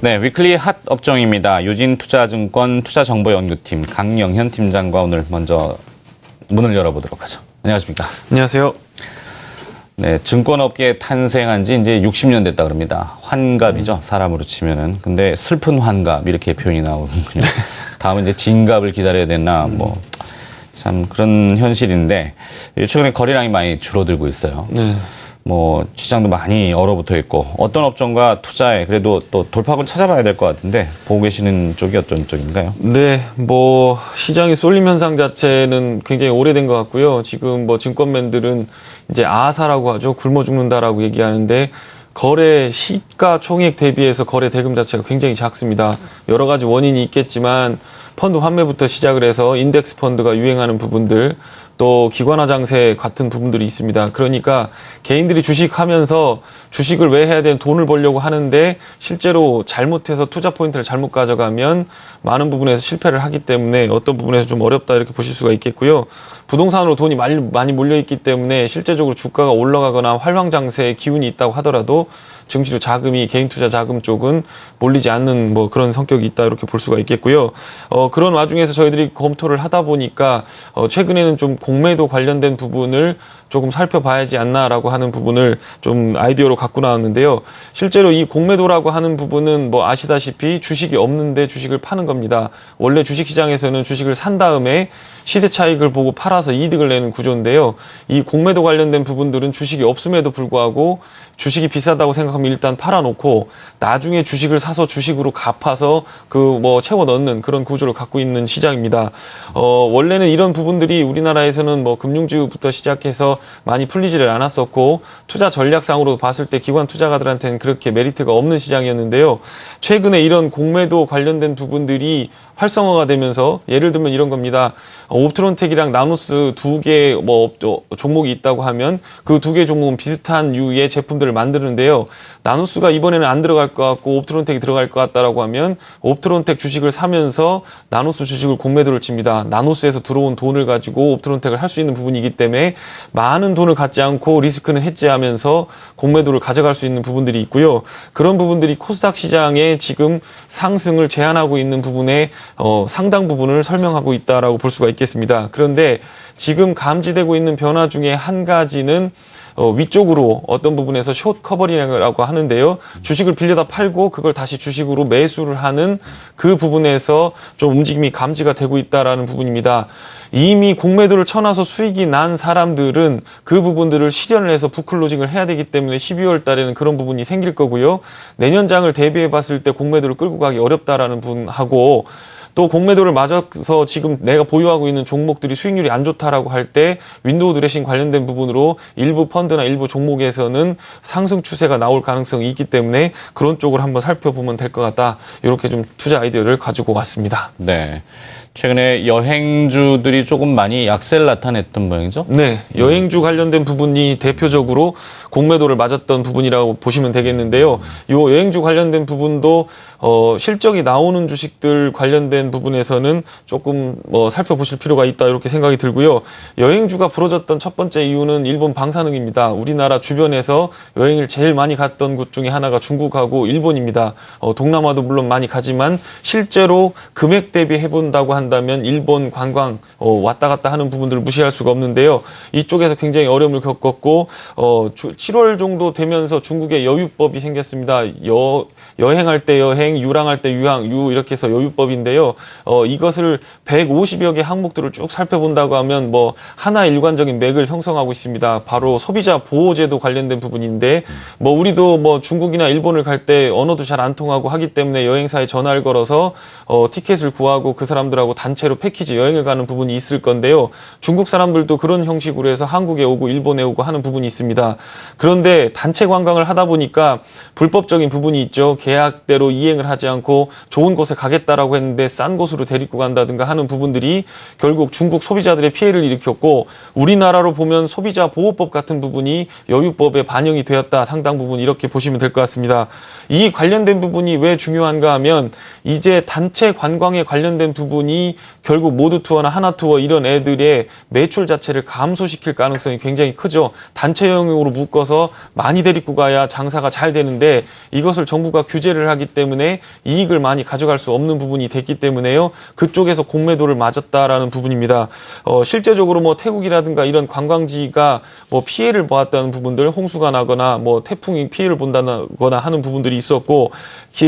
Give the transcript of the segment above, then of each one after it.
네, 위클리 핫 업종입니다. 유진투자증권 투자정보연구팀 강영현 팀장과 오늘 먼저 문을 열어보도록 하죠. 안녕하십니까? 안녕하세요. 네, 증권업계 탄생한 지 이제 60년 됐다 그럽니다. 환갑이죠, 사람으로 치면은. 근데 슬픈 환갑 이렇게 표현이 나오는군요. 다음은 이제 진갑을 기다려야 되나 참 그런 현실인데 최근에 거래량이 많이 줄어들고 있어요. 네. 시장도 많이 얼어붙어 있고 어떤 업종과 투자에 그래도 또 돌파구를 찾아봐야 될 것 같은데 보고 계시는 쪽이 어떤 쪽인가요? 네, 시장의 쏠림 현상 자체는 굉장히 오래된 것 같고요. 지금 증권맨들은 이제 아사라고 하죠. 굶어 죽는다라고 얘기하는데 거래 시가 총액 대비해서 거래 대금 자체가 굉장히 작습니다. 여러 가지 원인이 있겠지만 펀드 환매부터 시작을 해서 인덱스 펀드가 유행하는 부분들 또 기관화 장세 같은 부분들이 있습니다. 그러니까 개인들이 주식하면서 주식을 왜 해야 되는 돈을 벌려고 하는데 실제로 잘못해서 투자 포인트를 잘못 가져가면 많은 부분에서 실패를 하기 때문에 어떤 부분에서 좀 어렵다 이렇게 보실 수가 있겠고요. 부동산으로 돈이 많이 몰려있기 때문에 실제적으로 주가가 올라가거나 활황 장세의 기운이 있다고 하더라도 증시로 자금이 개인 투자 자금 쪽은 몰리지 않는 그런 성격이 있다 이렇게 볼 수가 있겠고요. 그런 와중에서 저희들이 검토를 하다 보니까 최근에는 좀 공매도 관련된 부분을 조금 살펴봐야지 않나라고 하는 부분을 좀 아이디어로 갖고 나왔는데요. 실제로 이 공매도라고 하는 부분은 아시다시피 주식이 없는데 주식을 파는 겁니다. 원래 주식시장에서는 주식을 산 다음에 시세 차익을 보고 팔아서 이득을 내는 구조인데요. 이 공매도 관련된 부분들은 주식이 없음에도 불구하고 주식이 비싸다고 생각하면 일단 팔아놓고 나중에 주식을 사서 주식으로 갚아서 채워 넣는 그런 구조를 갖고 있는 시장입니다. 원래는 이런 부분들이 우리나라에서는 금융주부터 시작해서 많이 풀리지를 않았었고 투자 전략상으로 봤을 때 기관 투자가들한테는 그렇게 메리트가 없는 시장이었는데요. 최근에 이런 공매도 관련된 부분들이 활성화가 되면서 예를 들면 이런 겁니다. 옵트론텍이랑 나누스 두 개 종목이 있다고 하면 그 두 개 종목은 비슷한 유의 제품들을 만드는데요. 나누스가 이번에는 안 들어갈 것 같고 옵트론텍이 들어갈 것 같다라고 하면 옵트론텍 주식을 사면서 나누스 주식을 공매도를 칩니다. 나누스에서 들어온 돈을 가지고 옵트론텍을 할 수 있는 부분이기 때문에 많은 돈을 갖지 않고 리스크는 해지하면서 공매도를 가져갈 수 있는 부분들이 있고요. 그런 부분들이 코스닥 시장에 지금 상승을 제한하고 있는 부분에 상당 부분을 설명하고 있다라고 볼 수가 있겠습니다. 그런데 지금 감지되고 있는 변화 중에 한 가지는 위쪽으로 어떤 부분에서 숏 커버링이라고 하는데요. 주식을 빌려다 팔고 그걸 다시 주식으로 매수를 하는 그 부분에서 좀 움직임이 감지가 되고 있다라는 부분입니다. 이미 공매도를 쳐놔서 수익이 난 사람들은 그 부분들을 실현을 해서 부클로징을 해야 되기 때문에 12월 달에는 그런 부분이 생길 거고요. 내년장을 대비해 봤을 때 공매도를 끌고 가기 어렵다라는 부분하고 또 공매도를 맞아서 지금 내가 보유하고 있는 종목들이 수익률이 안 좋다라고 할 때 윈도우 드레싱 관련된 부분으로 일부 펀드나 일부 종목에서는 상승 추세가 나올 가능성이 있기 때문에 그런 쪽을 한번 살펴보면 될 것 같다. 이렇게 좀 투자 아이디어를 가지고 왔습니다. 네. 최근에 여행주들이 조금 많이 약세를 나타냈던 모양이죠? 네. 여행주 관련된 부분이 대표적으로 공매도를 맞았던 부분이라고 보시면 되겠는데요. 이 여행주 관련된 부분도 실적이 나오는 주식들 관련된 부분에서는 조금 살펴보실 필요가 있다 이렇게 생각이 들고요. 여행주가 부러졌던 첫 번째 이유는 일본 방사능입니다. 우리나라 주변에서 여행을 제일 많이 갔던 곳 중에 하나가 중국하고 일본입니다. 동남아도 물론 많이 가지만 실제로 금액 대비 해본다고 한다면 일본 관광 왔다 갔다 하는 부분들을 무시할 수가 없는데요. 이쪽에서 굉장히 어려움을 겪었고 7월 정도 되면서 중국의 여유법이 생겼습니다. 여행할 때 여행, 유랑할 때 유항, 이렇게 해서 여유법인데요. 이것을 150여 개 항목들을 쭉 살펴본다고 하면 하나의 일관적인 맥을 형성하고 있습니다. 바로 소비자 보호제도 관련된 부분인데 우리도 중국이나 일본을 갈 때 언어도 잘 안 통하고 하기 때문에 여행사에 전화를 걸어서 티켓을 구하고 그 사람들하고 단체로 패키지 여행을 가는 부분이 있을 건데요. 중국 사람들도 그런 형식으로 해서 한국에 오고 일본에 오고 하는 부분이 있습니다. 그런데 단체 관광을 하다 보니까 불법적인 부분이 있죠. 계약대로 이행을 하지 않고 좋은 곳에 가겠다라고 했는데 싼 곳으로 데리고 간다든가 하는 부분들이 결국 중국 소비자들의 피해를 일으켰고 우리나라로 보면 소비자 보호법 같은 부분이 여유법에 반영이 되었다. 상당 부분 이렇게 보시면 될 것 같습니다. 이 관련된 부분이 왜 중요한가 하면 이제 단체 관광에 관련된 부분이 부분이 결국 모두 투어나 하나 투어 이런 애들의 매출 자체를 감소시킬 가능성이 굉장히 크죠. 단체 여행으로 묶어서 많이 데리고 가야 장사가 잘 되는데 이것을 정부가 규제를 하기 때문에 이익을 많이 가져갈 수 없는 부분이 됐기 때문에요. 그쪽에서 공매도를 맞았다라는 부분입니다. 실제적으로 뭐 태국이라든가 이런 관광지가 뭐 피해를 보았다는 부분들, 홍수가 나거나 뭐 태풍이 피해를 본다거나 하는 부분들이 있었고,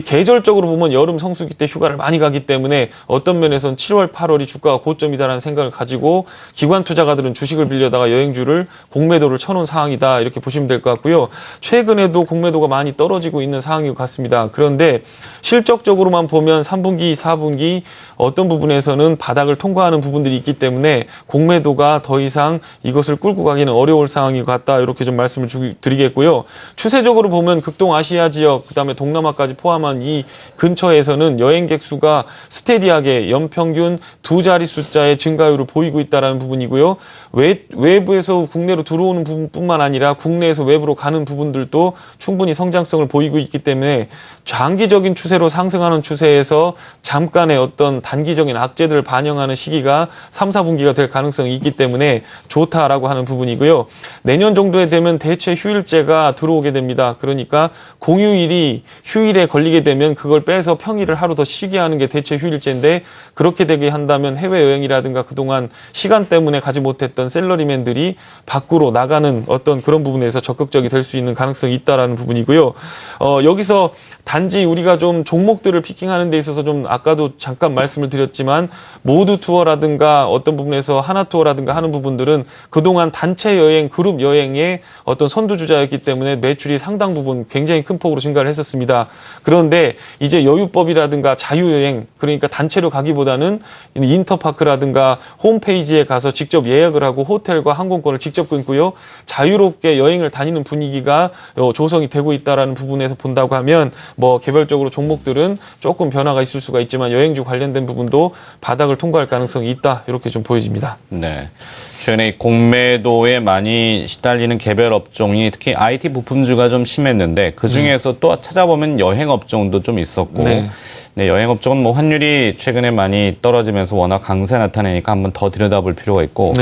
계절적으로 보면 여름 성수기 때 휴가를 많이 가기 때문에 어떤 면에서는 7월, 8월이 주가가 고점이다라는 생각을 가지고 기관 투자가들은 주식을 빌려다가 여행주를 공매도를 쳐놓은 상황이다, 이렇게 보시면 될 것 같고요. 최근에도 공매도가 많이 떨어지고 있는 상황인 것 같습니다. 그런데 실적적으로만 보면 3분기, 4분기 어떤 부분에서는 바닥을 통과하는 부분들이 있기 때문에 공매도가 더 이상 이것을 끌고 가기는 어려울 상황인 것 같다, 이렇게 좀 말씀을 드리겠고요. 추세적으로 보면 극동아시아 지역, 그다음에 동남아까지 포함한 이 근처에서는 여행객 수가 스테디하게 연평균 두 자리 숫자의 증가율을 보이고 있다는 부분이고요. 외부에서 국내로 들어오는 부분뿐만 아니라 국내에서 외부로 가는 부분들도 충분히 성장성을 보이고 있기 때문에 장기적인 추세로 상승하는 추세에서 잠깐의 어떤 단기적인 악재들을 반영하는 시기가 3, 4분기가 될 가능성이 있기 때문에 좋다라고 하는 부분이고요. 내년 정도에 되면 대체 휴일제가 들어오게 됩니다. 그러니까 공휴일이 휴일에 걸리게 되면 그걸 빼서 평일을 하루 더 쉬게 하는 게 대체 휴일제인데, 그렇게 되게 한다면 해외여행이라든가 그동안 시간 때문에 가지 못했던 샐러리맨들이 밖으로 나가는 어떤 그런 부분에서 적극적이 될 수 있는 가능성이 있다라는 부분이고요. 여기서 단지 우리가 좀 종목들을 피킹하는 데 있어서 좀 아까도 잠깐 말씀을 드렸지만 모두 투어라든가 어떤 부분에서 하나 투어라든가 하는 부분들은 그동안 단체 여행, 그룹 여행의 어떤 선두주자였기 때문에 매출이 상당 부분 굉장히 큰 폭으로 증가를 했었습니다. 그런데 이제 여유법이라든가 자유여행, 그러니까 단체로 가기보다는 인터파크라든가 홈페이지에 가서 직접 예약을 하고 호텔과 항공권을 직접 끊고요. 자유롭게 여행을 다니는 분위기가 조성이 되고 있다는 부분에서 본다고 하면 뭐 개별적으로 종목들은 조금 변화가 있을 수가 있지만 여행주 관련된 부분도 바닥을 통과할 가능성이 있다, 이렇게 좀 보여집니다. 네. 최근에 공매도에 많이 시달리는 개별 업종이 특히 IT 부품주가 좀 심했는데 그 중에서 또 찾아보면 여행 업종도 좀 있었고, 네, 여행 업종은 뭐 환율이 최근에 많이 떨어지면서 워낙 강세 나타내니까 한번 더 들여다볼 필요가 있고,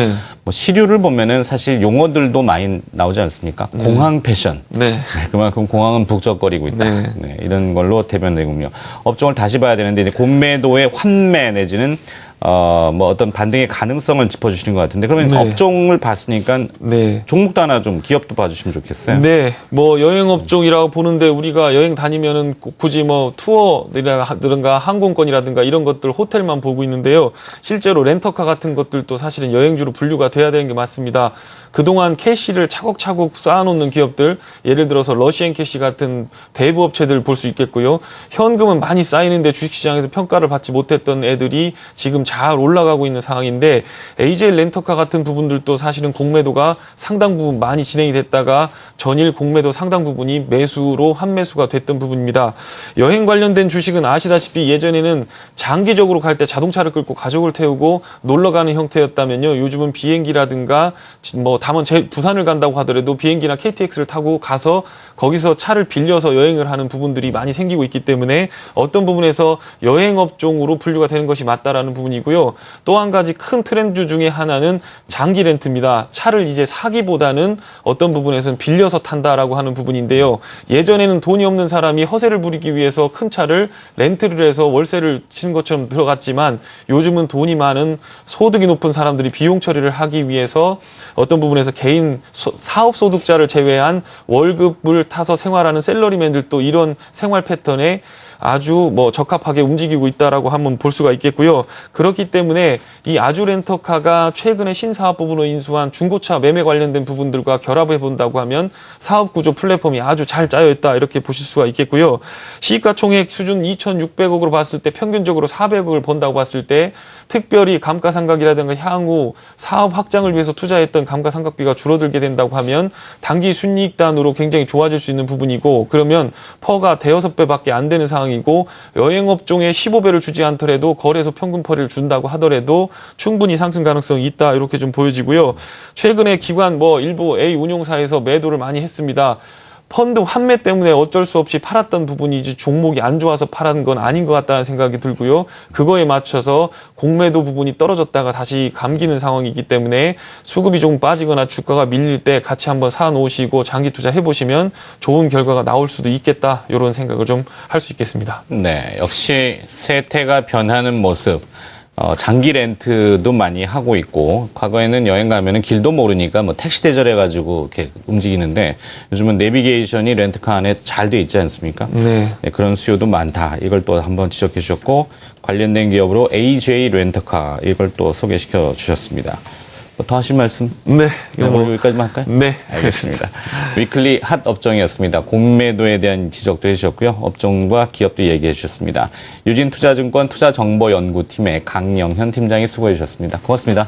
뭐 시류를 보면은 사실 용어들도 많이 나오지 않습니까? 공항 패션. 네, 그만큼 공항은 북적거리고 있다. 네, 이런 걸로 대변되군요. 업종을 다시 봐야 되는데 이제 공매도의 환매 내지는 뭐 어떤 반등의 가능성을 짚어주시는 것 같은데, 그러면 업종을 봤으니까 종목도 하나 좀 기업도 봐주시면 좋겠어요. 네, 뭐 여행 업종이라고 보는데 우리가 여행 다니면은 굳이 뭐 투어라든가 항공권이라든가 이런 것들 호텔만 보고 있는데요. 실제로 렌터카 같은 것들도 사실은 여행주로 분류가 돼야 되는 게 맞습니다. 그동안 캐시를 차곡차곡 쌓아놓는 기업들, 예를 들어서 러시앤캐시 같은 대부 업체들 볼 수 있겠고요. 현금은 많이 쌓이는데 주식시장에서 평가를 받지 못했던 애들이 지금 잘 올라가고 있는 상황인데, AJ 렌터카 같은 부분들도 사실은 공매도가 상당 부분 많이 진행이 됐다가 전일 공매도 상당 부분이 매수로 환매수가 됐던 부분입니다. 여행 관련된 주식은 아시다시피 예전에는 장기적으로 갈 때 자동차를 끌고 가족을 태우고 놀러 가는 형태였다면요, 요즘은 비행기라든가 뭐 다만 부산을 간다고 하더라도 비행기나 KTX를 타고 가서 거기서 차를 빌려서 여행을 하는 부분들이 많이 생기고 있기 때문에 어떤 부분에서 여행 업종으로 분류가 되는 것이 맞다라는 부분이고요. 또 한 가지 큰 트렌드 중에 하나는 장기 렌트입니다. 차를 이제 사기보다는 어떤 부분에서는 빌려서 탄다라고 하는 부분인데요. 예전에는 돈이 없는 사람이 허세를 부리기 위해서 큰 차를 렌트를 해서 월세를 치는 것처럼 들어갔지만, 요즘은 돈이 많은 소득이 높은 사람들이 비용 처리를 하기 위해서 어떤 부분에서 개인 사업 소득자를 제외한 월급을 타서 생활하는 샐러리맨들도 이런 생활 패턴에 아주 뭐 적합하게 움직이고 있다라고 한번 볼 수가 있겠고요. 그렇기 때문에 이 아주 렌터카가 최근에 신사업 부분으로 인수한 중고차 매매 관련된 부분들과 결합해 본다고 하면 사업 구조 플랫폼이 아주 잘 짜여 있다, 이렇게 보실 수가 있겠고요. 시가총액 수준 2,600억으로 봤을 때 평균적으로 400억을 번다고 봤을 때 특별히 감가상각이라든가 향후 사업 확장을 위해서 투자했던 감가상각비가 줄어들게 된다고 하면 단기 순이익단으로 굉장히 좋아질 수 있는 부분이고, 그러면 퍼가 대여섯 배밖에 안 되는 상황이고, 여행업종에 15배를 주지 않더라도 거래소 평균 퍼를 준다고 하더라도 충분히 상승 가능성이 있다, 이렇게 좀 보여지고요. 최근에 기관 일부 A 운용사에서 매도를 많이 했습니다. 펀드 환매 때문에 어쩔 수 없이 팔았던 부분이 이제 종목이 안 좋아서 팔은 건 아닌 것 같다는 생각이 들고요. 그거에 맞춰서 공매도 부분이 떨어졌다가 다시 감기는 상황이기 때문에 수급이 좀 빠지거나 주가가 밀릴 때 같이 한번 사 놓으시고 장기 투자해 보시면 좋은 결과가 나올 수도 있겠다. 이런 생각을 좀 할 수 있겠습니다. 네, 역시 세태가 변하는 모습. 장기 렌트도 많이 하고 있고, 과거에는 여행 가면은 길도 모르니까 뭐 택시 대절해가지고 이렇게 움직이는데, 요즘은 내비게이션이 렌트카 안에 잘 돼 있지 않습니까? 네. 네, 그런 수요도 많다. 이걸 또 한번 지적해 주셨고, 관련된 기업으로 AJ 렌터카, 이걸 또 소개시켜 주셨습니다. 뭐 더 하실 말씀? 네. 오늘 여기까지만 할까요? 네. 알겠습니다. 위클리 핫 업종이었습니다. 공매도에 대한 지적도 해주셨고요. 업종과 기업도 얘기해 주셨습니다. 유진투자증권 투자정보연구팀의 강영현 팀장이 수고해 주셨습니다. 고맙습니다.